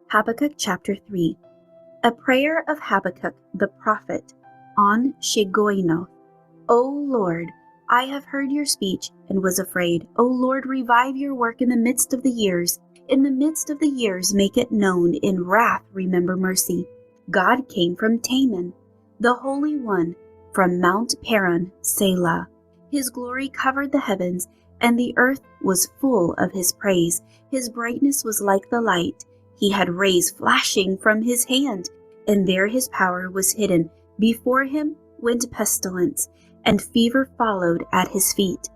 Habakkuk chapter 3. A prayer of Habakkuk the prophet on Shegoinoth. O Lord, I have heard your speech and was afraid. O Lord, revive your work in the midst of the years. In the midst of the years make it known. In wrath remember mercy. God came from Teman, the Holy One, from Mount Paran, Selah. His glory covered the heavens, and the earth was full of his praise. His brightness was like the light. He had rays flashing from his hand, and there his power was hidden. Before him went pestilence, and fever followed at his feet.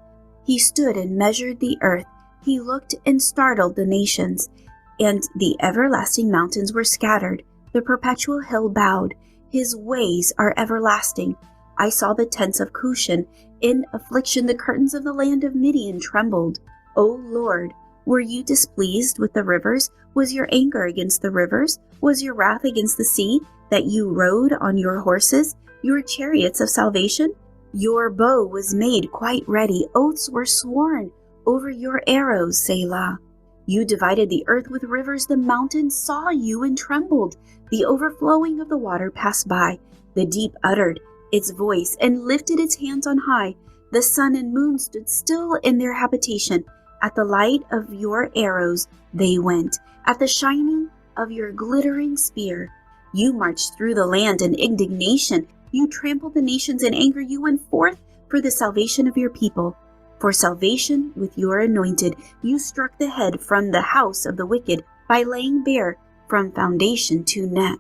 He stood and measured the earth. He looked and startled the nations, and the everlasting mountains were scattered. The perpetual hill bowed. His ways are everlasting. I saw the tents of Cushan. In affliction the curtains of the land of Midian trembled. O Lord, were you displeased with the rivers? Was your anger against the rivers? Was your wrath against the sea, that you rode on your horses, your chariots of salvation? Your bow was made quite ready. Oaths were sworn over your arrows, Selah. You divided the earth with rivers. The mountains saw you and trembled. The overflowing of the water passed by. The deep uttered its voice and lifted its hands on high. The sun and moon stood still in their habitation. At the light of your arrows they went. At the shining of your glittering spear, you marched through the land in indignation. You trampled the nations in anger. You went forth for the salvation of your people. For salvation with your anointed, you struck the head from the house of the wicked by laying bare from foundation to neck.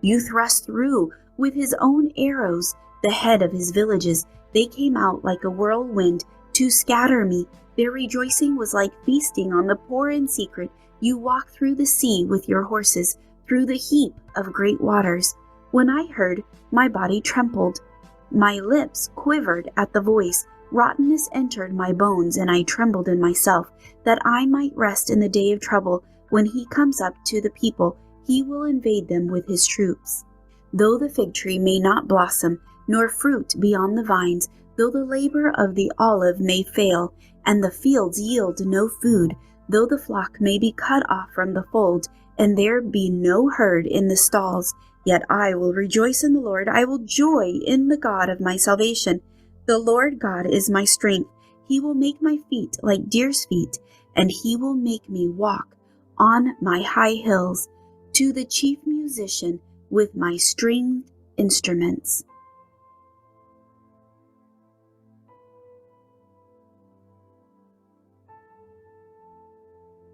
You thrust through with his own arrows the head of his villages. They came out like a whirlwind to scatter me. Their rejoicing was like feasting on the poor in secret. You walked through the sea with your horses, through the heap of great waters. When I heard, my body trembled. My lips quivered at the voice. Rottenness entered my bones, and I trembled in myself, that I might rest in the day of trouble. When he comes up to the people, he will invade them with his troops. Though the fig tree may not blossom, nor fruit be on the vines, though the labor of the olive may fail, and the fields yield no food, though the flock may be cut off from the fold, and there be no herd in the stalls, yet I will rejoice in the Lord. I will joy in the God of my salvation. The Lord God is my strength. He will make my feet like deer's feet, and he will make me walk on my high hills. To the chief musician with my stringed instruments.